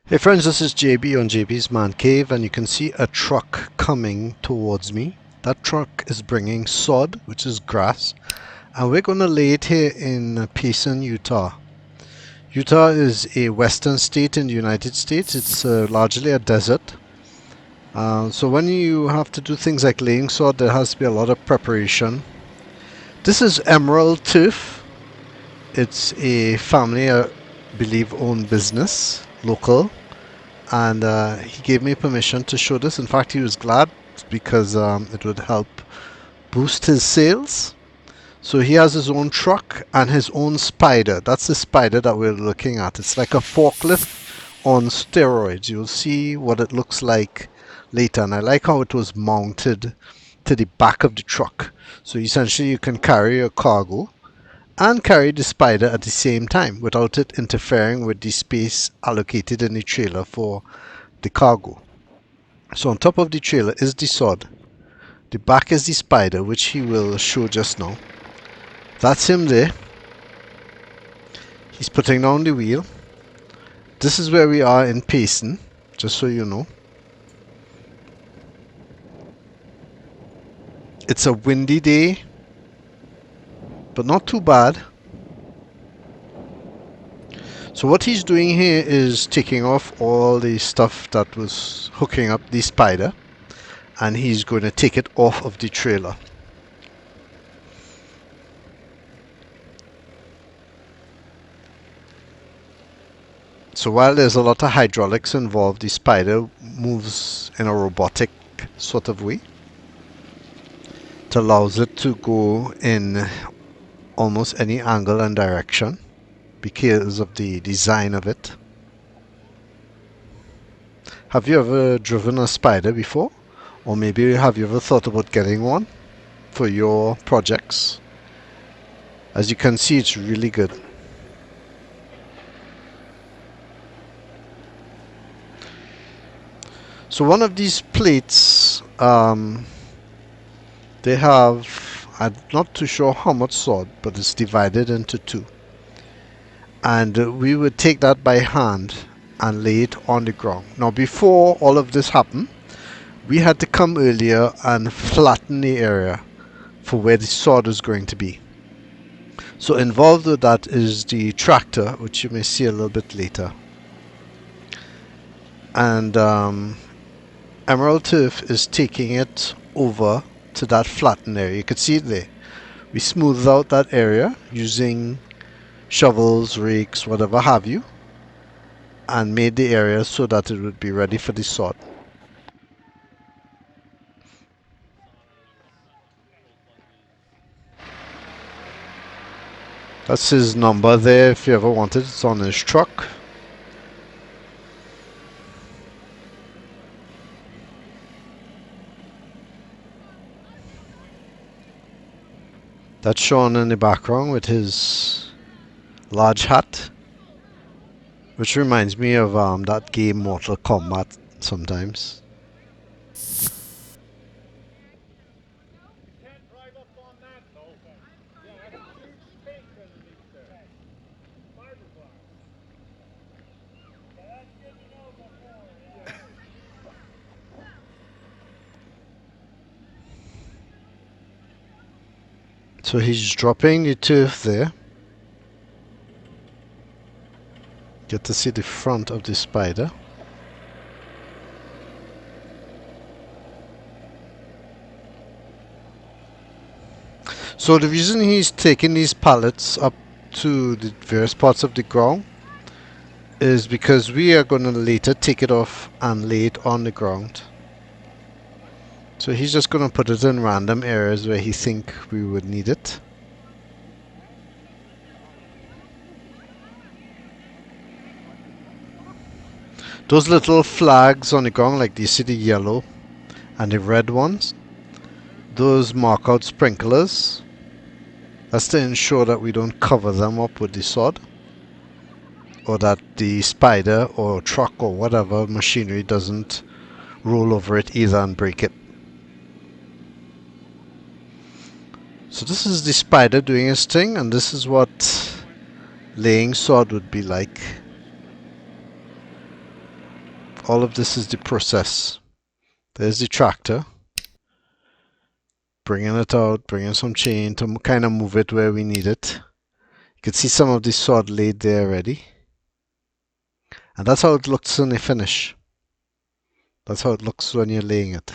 Hey friends, this is JB on JB's Man Cave, and you can see a truck coming towards me. That truck is bringing sod, which is grass, and we're going to lay it here in Payson, Utah. Utah is a western state in the United States. It's largely a desert. So when you have to do things like laying sod, there has to be a lot of preparation. This is Emerald Turf. It's a family, I believe, owned business, local. And he gave me permission to show this. In fact, he was glad because it would help boost his sales. So he has his own truck and his own spider. That's the spider that we're looking at. It's like a forklift on steroids. You'll see what it looks like later. And I like how it was mounted to the back of the truck. So essentially you can carry your cargo and carry the spider at the same time without it interfering with the space allocated in the trailer for the cargo. So on top of the trailer is the sod. The back is the spider, which he will show just now. That's him there. He's putting down the wheel. This is where we are in Payson, just so you know. It's a windy day, but not too bad. So what he's doing here is taking off all the stuff that was hooking up the spider, and he's going to take it off of the trailer. So while there's a lot of hydraulics involved, the spider moves in a robotic sort of way. It allows it to go in almost any angle and direction because of the design of it. Have you ever driven a spider before? Or maybe have you ever thought about getting one for your projects? As you can see, it's really good. So one of these plates, they have, I'm not too sure how much sod, but it's divided into two. And we would take that by hand and lay it on the ground. Now before all of this happened, we had to come earlier and flatten the area for where the sod is going to be. So involved with that is the tractor, which you may see a little bit later. And Emerald Turf is taking it over to that flattened area. You can see it there. We smoothed out that area using shovels, rakes, whatever have you, and made the area so that it would be ready for the sod. That's his number there if you ever wanted. It's on his truck. That's shown in the background with his large hat, which reminds me of that game Mortal Kombat sometimes. So he's dropping the turf there. Get to see the front of the spider. So the reason he's taking these pallets up to the various parts of the ground is because we are going to later take it off and lay it on the ground. So he's just going to put it in random areas where he think we would need it. Those little flags on the ground, like you see the yellow and the red ones, those mark out sprinklers. That's to ensure that we don't cover them up with the sod, or that the spider or truck or whatever machinery doesn't roll over it either and break it. So this is the spider doing his thing, and this is what laying sod would be like. All of this is the process. There's the tractor. Bringing it out, bringing some chain to kind of move it where we need it. You can see some of the sod laid there already. And that's how it looks when they finish. That's how it looks when you're laying it.